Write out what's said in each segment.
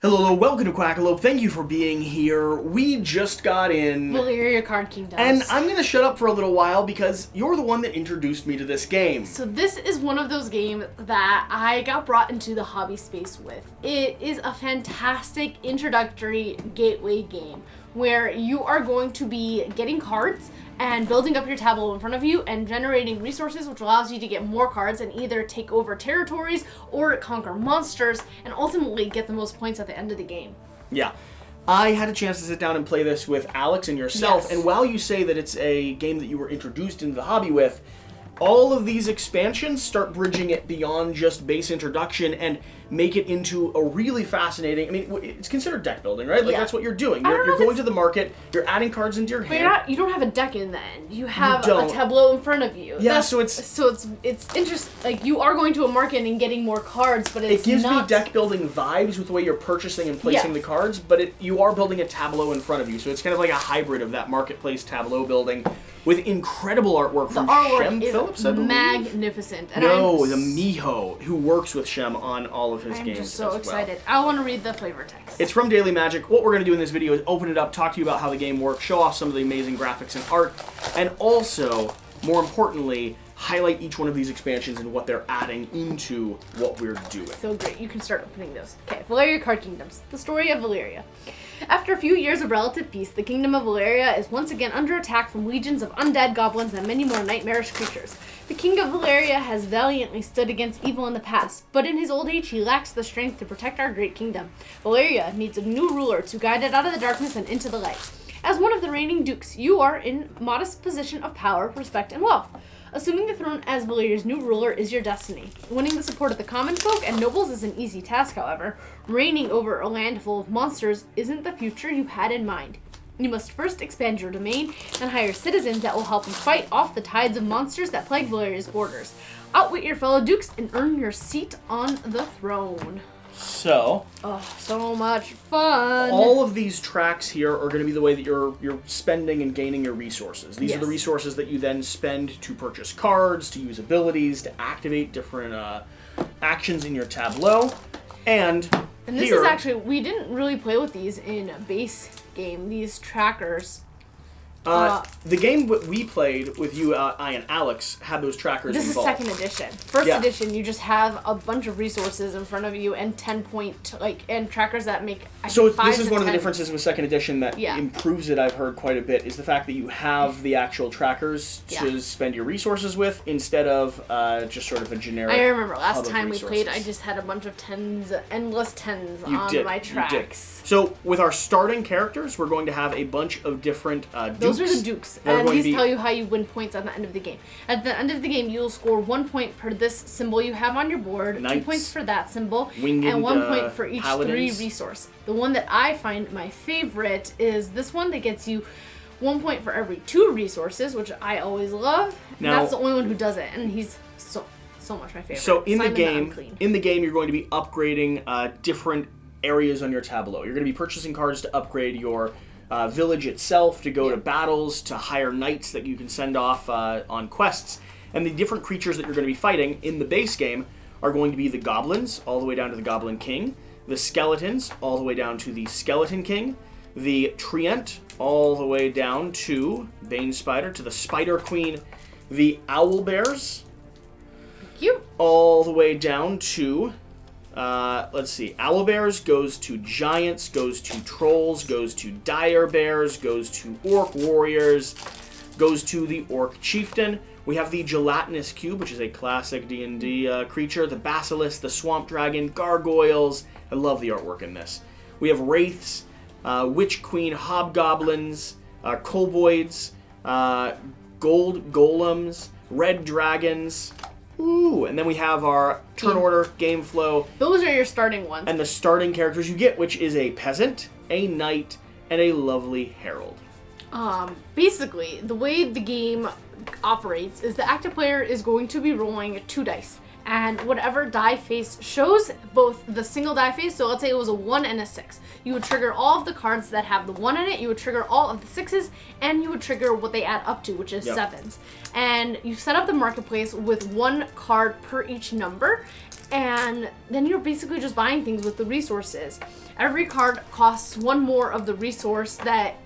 Hello, welcome to Quackalope. Thank you for being here. We just got in... Valeria Card Kingdoms. And I'm going to shut up for a little while because you're the one that introduced me to this game. So this is one of those games that I got brought into the hobby space with. It is a fantastic introductory gateway game where you are going to be getting cards and building up your tableau in front of you and generating resources, which allows you to get more cards and either take over territories or conquer monsters and ultimately get the most points at the end of the game. Yeah. I had a chance to sit down and play this with Alex and yourself, Yes. and while you say that it's a game that you were introduced into the hobby with, all of these expansions start bridging it beyond just base introduction and make it into a really fascinating... I mean, it's considered deck building, right? Like, Yeah. That's what you're doing. You're going to the market, you're adding cards into your hand. But you don't have a deck in the end. You have don't. a tableau in front of you. Yeah, so it's interesting. Like, you are going to a market and getting more cards, but it's It gives not... me deck building vibes with the way you're purchasing and placing the cards, but you are building a tableau in front of you, so it's kind of like a hybrid of that marketplace tableau building with incredible artwork from Shem Phillips, I believe. Magnificent. And The Miho, who works with Shem on all of his games. I'm just so as excited. Well. I want to read the flavor text. It's from Daily Magic. What we're going to do in this video is open it up, talk to you about how the game works, show off some of the amazing graphics and art, and also, more importantly, highlight each one of these expansions and what they're adding into what we're doing. So great. You can start opening those. Okay, Valeria Card Kingdoms. The story of Valeria. After a few years of relative peace, the kingdom of Valeria is once again under attack from legions of undead goblins and many more nightmarish creatures. The king of Valeria has valiantly stood against evil in the past, but in his old age he lacks the strength to protect our great kingdom. Valeria needs a new ruler to guide it out of the darkness and into the light. As one of the reigning dukes, you are in modest position of power, respect, and wealth. Assuming the throne as Valeria's new ruler is your destiny. Winning the support of the common folk and nobles is an easy task, however. Reigning over a land full of monsters isn't the future you had in mind. You must first expand your domain and hire citizens that will help you fight off the tides of monsters that plague Valeria's borders. Outwit your fellow dukes and earn your seat on the throne. So, so much fun. all of these tracks here are going to be the way that you're spending and gaining your resources. These are the resources that you then spend to purchase cards, to use abilities, to activate different actions in your tableau. And this is actually, we didn't really play with these in a base game, these trackers. The game we played with you, I, and Alex had those trackers This involved. is 2nd edition. First edition, you just have a bunch of resources in front of you and 10-point, and trackers that make, So think, this is one of the 10s. differences with 2nd edition that improves it, I've heard quite a bit, is the fact that you have the actual trackers to spend your resources with instead of just sort of a generic I remember last time we resources. played, I just had a bunch of 10s, endless 10s on my tracks. You did. So with our starting characters, we're going to have a bunch of different dukes. Those are the dukes, and these tell you how you win points at the end of the game. At the end of the game, you'll score 1 point per this symbol you have on your board, Knights, 2 points for that symbol, winged, and 1 point for each paladins. 3 resource. The one that I find my favorite is this one that gets you 1 point for every 2 resources, which I always love. And that's the only one who does it, and he's so much my favorite. So in Simon the game, you're going to be upgrading different areas on your tableau. You're going to be purchasing cards to upgrade your village itself, to go to battles, to hire knights that you can send off on quests. And the different creatures that you're going to be fighting in the base game are going to be the goblins, all the way down to the Goblin King, the skeletons, all the way down to the Skeleton King, the Treant, all the way down to Bane Spider, to the Spider Queen, the Owl Bears, all the way down to... let's see. Owlbears goes to giants, goes to trolls, goes to dire bears, goes to orc warriors, goes to the orc chieftain. We have the gelatinous cube, which is a classic D&D creature. The basilisk, the swamp dragon, gargoyles. I love the artwork in this. We have wraiths, witch queen, hobgoblins, kobolds, gold golems, red dragons. Ooh, and then we have our turn order, game flow. Those are your starting ones. And the starting characters you get, which is a peasant, a knight, and a lovely herald. Basically, the way the game operates is the active player is going to be rolling 2 dice. And whatever die face shows both the single die face, so let's say it was a 1 and a 6. You would trigger all of the cards that have the 1 in it, you would trigger all of the 6s, and you would trigger what they add up to, which is 7s. And you set up the marketplace with 1 card per each number, and then you're basically just buying things with the resources. every card costs one more of the resource that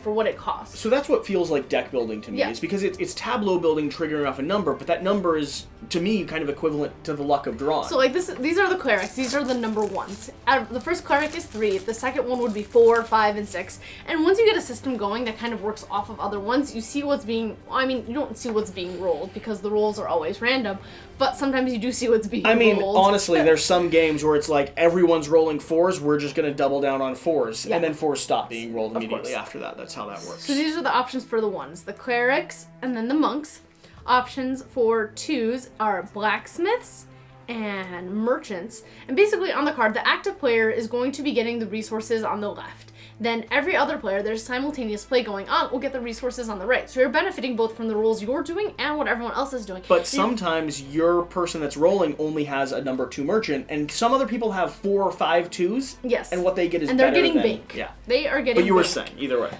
for what it costs. So that's what feels like deck building to me. Yeah. Is because it's tableau building triggering off a number, but that number is to me kind of equivalent to the luck of drawing. So like these are the clerics. These are the number ones. The first cleric is 3. The second one would be 4, 5, and 6. And once you get a system going that kind of works off of other ones, you see what's being. I mean, you don't see what's being rolled because the rolls are always random. But sometimes you do see what's being rolled. I mean, honestly, there's some games where it's like everyone's rolling 4s, we're just going to double down on 4s, and then 4s stop being rolled immediately after that. That's how that works. So these are the options for the ones. The clerics and then the monks. Options for 2s are blacksmiths and merchants. And basically on the card, the active player is going to be getting the resources on the left. Then every other player, there's simultaneous play going on, will get the resources on the right. So you're benefiting both from the rolls you're doing and what everyone else is doing. But sometimes your person that's rolling only has a number 2 merchant, and some other people have 4 or 5 2s. Yes. And what they get is and they're better getting than, bank. Yeah. They are getting But you were bank. saying, either way.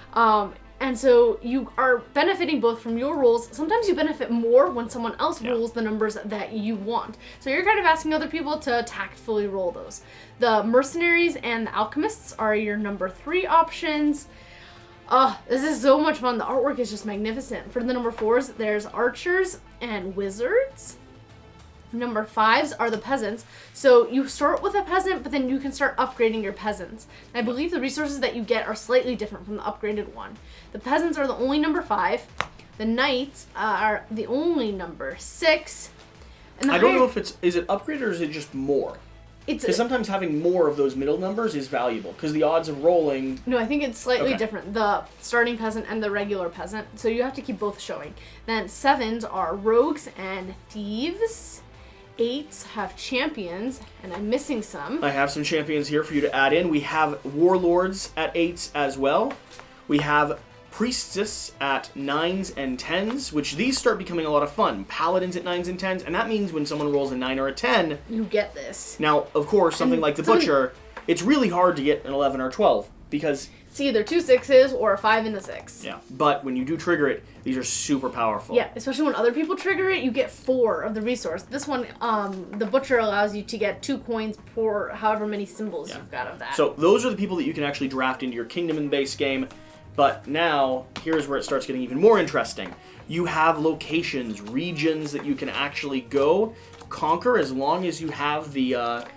And so you are benefiting both from your rolls. Sometimes you benefit more when someone else rolls the numbers that you want. So you're kind of asking other people to tactfully roll those. The mercenaries and the alchemists are your number 3 options. This is so much fun. The artwork is just magnificent. For the number 4s, there's archers and wizards. Number 5s are the peasants. So you start with a peasant, but then you can start upgrading your peasants. And I believe the resources that you get are slightly different from the upgraded one. The peasants are the only number 5. The knights are the only number 6. And I don't know if is it upgraded or is it just more? Because sometimes having more of those middle numbers is valuable, because the odds of rolling... No, I think it's slightly different. The starting peasant and the regular peasant. So you have to keep both showing. Then 7s are rogues and thieves. 8s have champions, and I'm missing some. I have some champions here for you to add in. We have warlords at 8s as well. We have priestess at 9s and 10s, which these start becoming a lot of fun. Paladins at 9s and 10s, and that means when someone rolls a 9 or a 10... You get this. Now, of course, something like the Butcher, it's really hard to get an 11 or 12, because... It's either 2 6s or a 5 and a 6. Yeah, but when you do trigger it, these are super powerful. Yeah, especially when other people trigger it, you get 4 of the resource. This one, the Butcher allows you to get 2 coins for however many symbols you've got of that. So those are the people that you can actually draft into your kingdom in the base game. But now, here's where it starts getting even more interesting. You have locations, regions that you can actually go conquer as long as you have the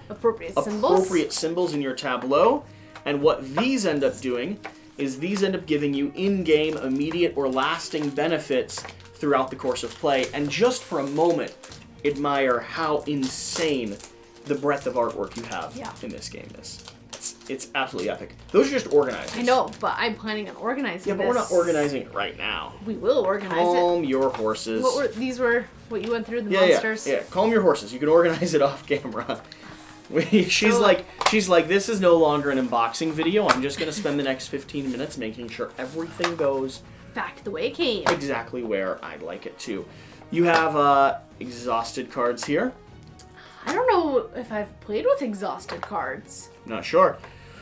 appropriate symbols in your tableau. And what these end up doing is these end up giving you in-game, immediate, or lasting benefits throughout the course of play. And just for a moment, admire how insane the breadth of artwork you have in this game is. It's absolutely epic. Those are just organizers. I know, but I'm planning on organizing this. Yeah, but we're not organizing it right now. We will organize Calm your horses. These were what you went through, the monsters? Yeah, calm your horses. You can organize it off camera. She's like, this is no longer an unboxing video. I'm just going to spend the next 15 minutes making sure everything goes back the way it came. Exactly where I'd like it to. You have exhausted cards here. I don't know if I've played with exhausted cards. Not sure.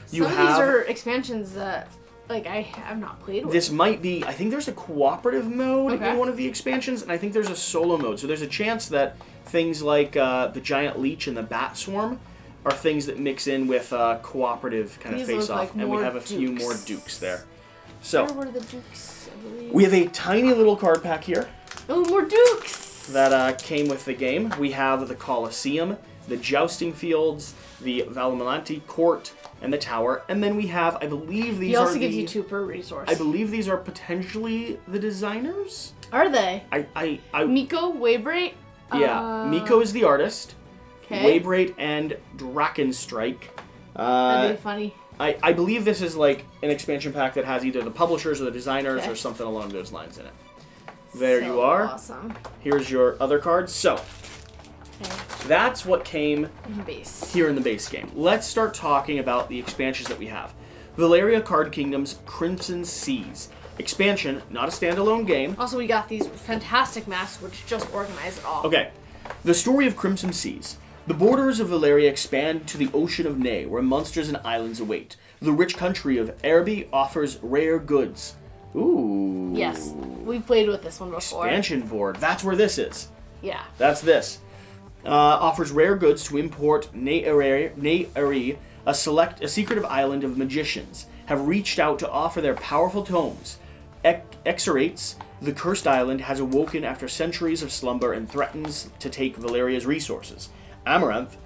Some of these are expansions that I have not played with. This might be, I think there's a cooperative mode in one of the expansions, and I think there's a solo mode. So there's a chance that things like the giant leech and the bat swarm are things that mix in with cooperative kind of face-off. And we have a few more dukes there. So, where were the dukes, I believe? We have a tiny little card pack here. Oh, more dukes! That came with the game. We have the Colosseum, the jousting fields, the Valmalante court, and the tower. And then we have, I believe these are He also gives you 2 per resource. I believe these are potentially the designers? Are they? Miko, Waybright? Yeah, Miko is the artist. Okay. Waybright and Drakenstrike. That'd be funny. I believe this is like an expansion pack that has either the publishers or the designers or something along those lines in it. There you are. Awesome. Here's your other cards. So, that's what came here in the base game. Let's start talking about the expansions that we have. Valeria Card Kingdom's Crimson Seas. Expansion, not a standalone game. Also, we got these fantastic maps which just organize it all. Okay. The story of Crimson Seas. The borders of Valeria expand to the Ocean of Nay, where monsters and islands await. The rich country of Erby offers rare goods. Ooh. Yes, we've played with this one before. Expansion board. That's where this is. Yeah. That's this. Offers rare goods to import Nay-Eri, a secretive island of magicians, have reached out to offer their powerful tomes. Exorates, the cursed island, has awoken after centuries of slumber and threatens to take Valeria's resources. Amaranth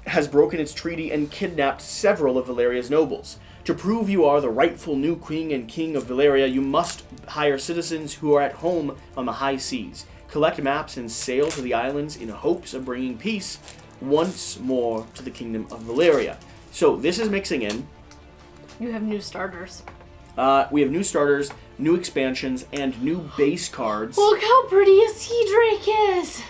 has broken its treaty and kidnapped several of Valeria's nobles. To prove you are the rightful new queen and king of Valeria, you must hire citizens who are at home on the high seas. Collect maps and sail to the islands in hopes of bringing peace once more to the kingdom of Valeria. So this is mixing in. You have new starters. We have new starters, new expansions, and new base cards. Look how pretty a sea drake is!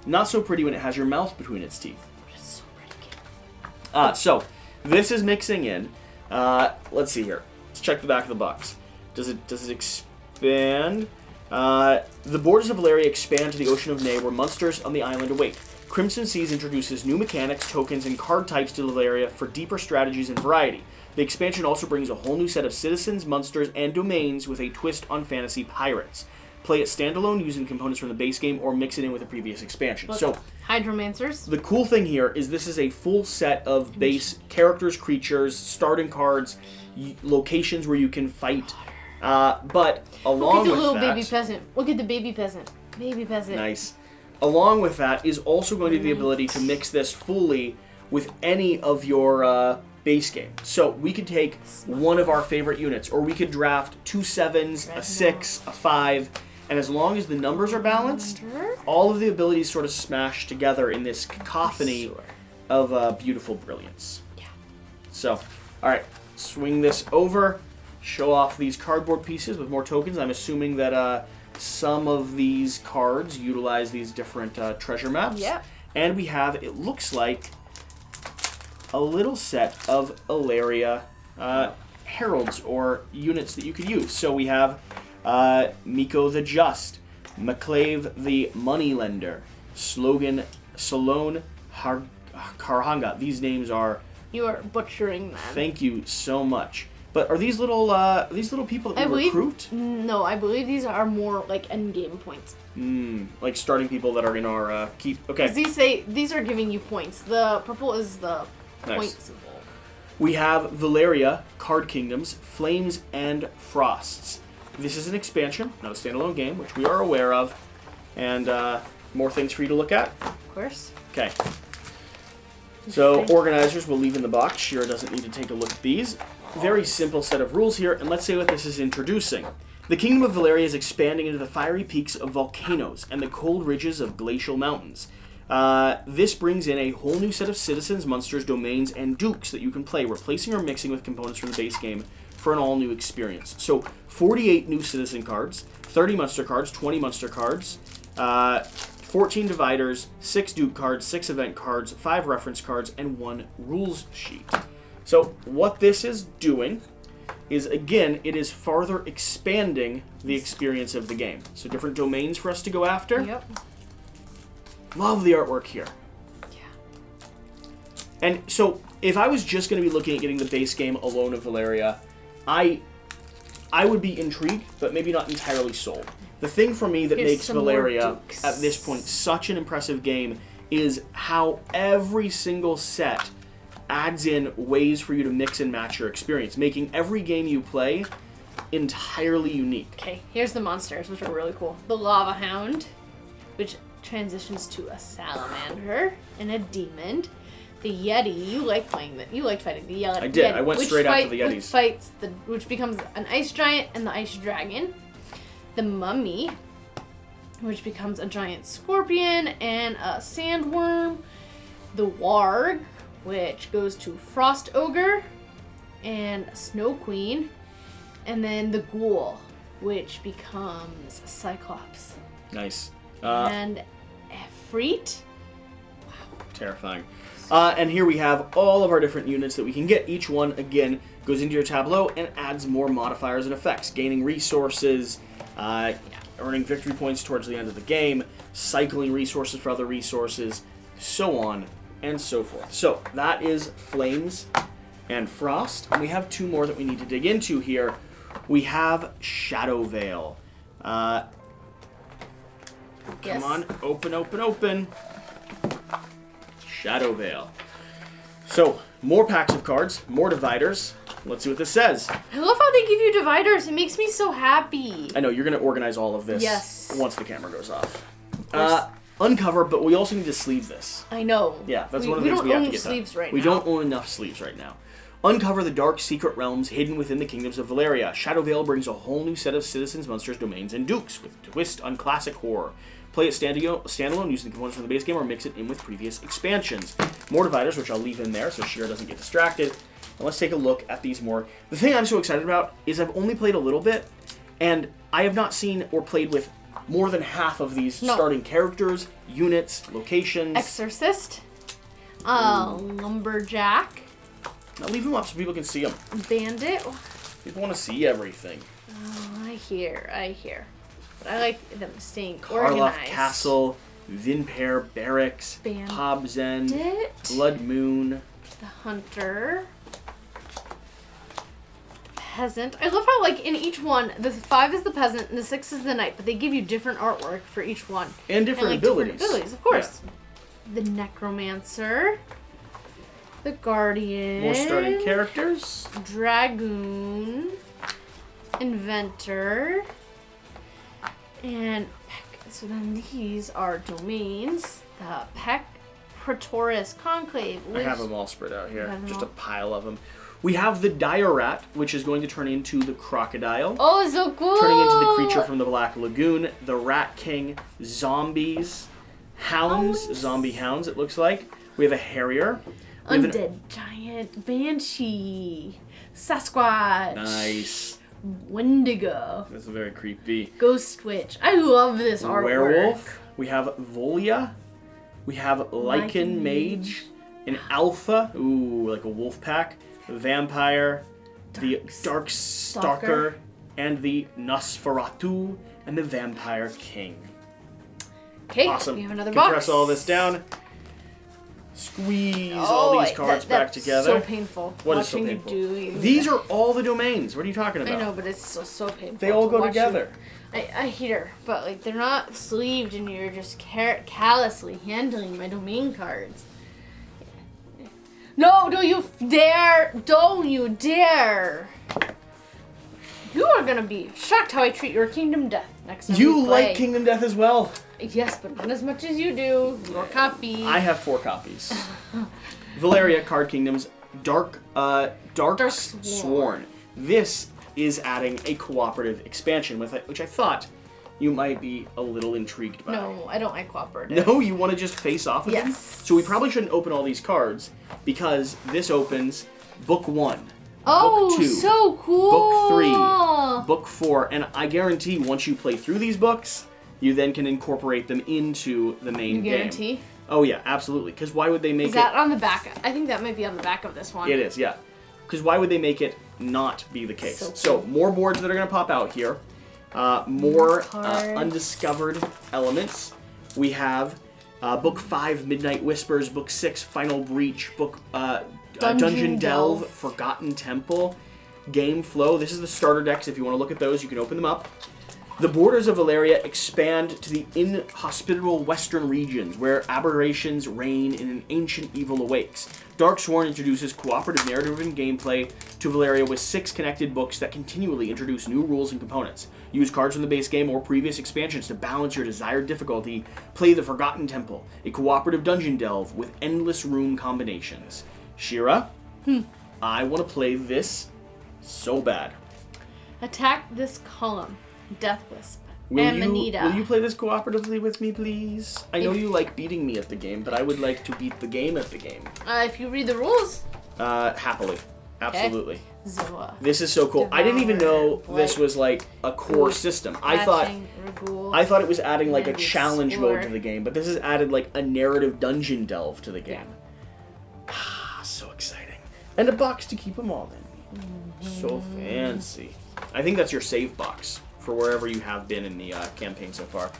Not so pretty when it has your mouth between its teeth. It's so pretty. So this is mixing in. Let's see here. Let's check the back of the box. Does it expand? The borders of Valeria expand to the Ocean of Nay, where monsters on the island await. Crimson Seas introduces new mechanics, tokens, and card types to Valeria for deeper strategies and variety. The expansion also brings a whole new set of citizens, monsters, and domains with a twist on fantasy pirates. Play it standalone using components from the base game or mix it in with a previous expansion. Look, so, Hydromancers. the cool thing here is this is a full set of base characters, creatures, starting cards, locations where you can fight. But along with that... Look at the little baby peasant. Look at the baby peasant. Baby peasant. Nice. Along with that is also going to be the ability to mix this fully with any of your base game. So we could take one of our favorite units, or we could draft 2 7s, a 6, a 5, and as long as the numbers are balanced, all of the abilities sort of smash together in this cacophony of beautiful brilliance. Yeah. So, alright, swing this over, show off these cardboard pieces with more tokens. I'm assuming that some of these cards utilize these different treasure maps. Yeah. And we have, it looks like, a little set of Valeria heralds or units that you could use. So we have Miko the Just, Maclave the Moneylender, Slogan Salone Karhanga. These names are... You are butchering them. Thank you so much. But are these little people that we recruit? No, I believe these are more like end game points. Like starting people that are in our keep. Okay. These are giving you points. The purple is the point symbol. We have Valeria, Card Kingdoms, Flames, and Frosts. This is an expansion, not a standalone game, which we are aware of, and more things for you to look at. Of course. Okay. So organizers will leave in the box. Shira doesn't need to take a look at these. Very simple set of rules here, and let's see what this is introducing. The Kingdom of Valeria is expanding into the fiery peaks of volcanoes and the cold ridges of glacial mountains. This brings in a whole new set of citizens, monsters, domains, and dukes that you can play, replacing or mixing with components from the base game for an all-new experience. So, 48 new citizen cards, 30 monster cards, 20 monster cards, 14 dividers, 6 duke cards, 6 event cards, 5 reference cards, and 1 rules sheet. So, what this is doing is, again, it is farther expanding the experience of the game. So, different domains for us to go after. Yep. Love the artwork here. Yeah. And so, if I was just going to be looking at getting the base game alone of Valeria, I would be intrigued, but maybe not entirely sold. The thing for me that makes Valeria, at this point, such an impressive game is how every single set adds in ways for you to mix and match your experience, making every game you play entirely unique. Okay, here's the monsters, which are really cool. The Lava Hound, which transitions to a salamander and a demon. The Yeti, you like playing that. You liked fighting the Yeti. I did. I went straight after the Yetis. Which becomes an ice giant and the ice dragon. The Mummy, which becomes a giant scorpion and a sandworm. The Warg, which goes to Frost Ogre and a Snow Queen. And then the Ghoul, which becomes Cyclops. Nice. And Efreet. Wow. Terrifying. And here we have all of our different units that we can get. Each one, again, goes into your tableau and adds more modifiers and effects. Gaining resources, earning victory points towards the end of the game, cycling resources for other resources, so on and so forth. So that is Flames and Frost. And we have 2 more that we need to dig into here. We have Shadowvale. Come on, open. Shadowvale. So, More packs of cards, more dividers. Let's see what this says. I love how they give you dividers. It makes me so happy. I know, you're going to organize all of this Yes. once the camera goes off. Of course. Uncover, but we also need to sleeve this. I know. Yeah, that's one of the things we have to get done. Sleeves right we now. don't own enough sleeves right now. Uncover the dark secret realms hidden within the kingdoms of Valeria. Shadowvale brings a whole new set of citizens, monsters, domains, and dukes with a twist on classic horror. Play it standalone using the components from the base game or mix it in with previous expansions. More dividers, which I'll leave in there so Shira doesn't get distracted. And let's take a look at these more. The thing I'm so excited about is I've only played a little bit, and I have not seen or played with more than half of these starting characters, units, locations. Exorcist. Lumberjack. Now leave them up so people can see them. Bandit. People want to see everything. Oh, I hear. But I like them staying Karloff organized. Castle, Vinpair Barracks, Hobzen, Blood Moon. The Hunter. Peasant. I love how, like, in each one, the 5 is the peasant and the 6 is the knight, but they give you different artwork for each one. And different abilities. Different abilities, of course. Yeah. The Necromancer. The Guardian. More starting characters. Dragoon. Inventor. And Peck. So then these are domains. The Peck. Praetorius Conclave. I have them all spread out here. Just a pile of them. We have the Dire Rat, which is going to turn into the Crocodile. Oh, so cool! Turning into the creature from the Black Lagoon. The Rat King. Zombies. Hounds. Zombie hounds, it looks like. We have a Harrier. Undead Giant. Banshee. Sasquatch. Nice. Wendigo. That's very creepy. Ghost Witch. I love this artwork. Werewolf. We have Volia. We have Lichen Mage. An Alpha. Ooh, like a wolf pack. Vampire. The Dark Stalker. And the Nosferatu. And the Vampire King. Okay, awesome. we have another box. Compress all this down. Squeeze all these cards back together. That's so painful. What is so painful? You these are all the domains. What are you talking about? I know, but it's still so painful. They all go together. I hear, but like they're not sleeved, and you're just callously handling my domain cards. No, don't you dare! Don't you dare! You are gonna be shocked how I treat your Kingdom Death next time You we play. like Kingdom Death as well. Yes, but not as much as you do. Your copy. I have 4 copies. Valeria Card Kingdoms Darksworn. This is adding a cooperative expansion with it, which I thought you might be a little intrigued by. No, I don't like cooperative. No, you want to just face off with them? Yes. So we probably shouldn't open all these cards because this opens Book 1. Oh, Book 2, so cool. Book 3, Book 4, and I guarantee once you play through these books, you then can incorporate them into the main game. Guarantee? Oh yeah, absolutely. Because why would they make Is that on the back? I think that might be on the back of this one. It is, yeah. Because why would they make it not be the case? So cool. More boards that are going to pop out here. More undiscovered elements. We have Book 5, Midnight Whispers. Book 6, Final Breach. Book Dungeon Delve, Forgotten Temple. Game Flow. This is the starter decks. If you want to look at those, you can open them up. The borders of Valeria expand to the inhospitable western regions, where aberrations reign and an ancient evil awakes. Darksworn introduces cooperative narrative and gameplay to Valeria with 6 connected books that continually introduce new rules and components. Use cards from the base game or previous expansions to balance your desired difficulty. Play the Forgotten Temple, a cooperative dungeon delve with endless room combinations. Shira, I want to play this so bad. Attack this column. Death Wisp. Will Amanita. you play this cooperatively with me, please? I know you like beating me at the game, but I would like to beat the game at the game. If you read the rules. Happily. Absolutely. Okay. Zoa. This is so cool. I didn't even know this was like a core system. I thought it was adding like a challenge mode to the game, but this has added like a narrative dungeon delve to the game. So exciting. And a box to keep them all in. So fancy. I think that's your save box for wherever you have been in the campaign so far.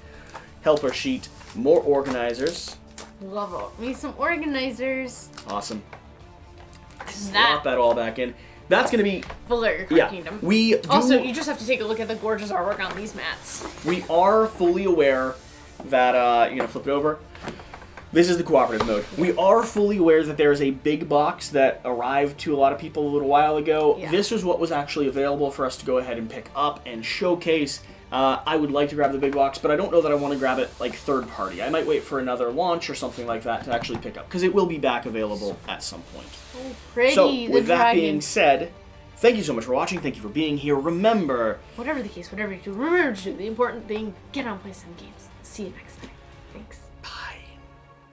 Helper sheet, more organizers. Love it. Me some organizers. Awesome. Slot that all back in. That's going to be... Valeria Card Kingdom. Also, you just have to take a look at the gorgeous artwork on these mats. We are fully aware that... you're going to flip it over. This is the cooperative mode. We are fully aware that there is a big box that arrived to a lot of people a little while ago. Yeah. This was what was actually available for us to go ahead and pick up and showcase. I would like to grab the big box, but I don't know that I want to grab it like third party. I might wait for another launch or something like that to actually pick up, because it will be back available at some point. Oh, pretty. So, the with that dragon. being said, thank you so much for watching. Thank you for being here. Remember, Whatever the case, whatever you do, remember to do the important thing. Get on, play some games. See you next time. Thanks.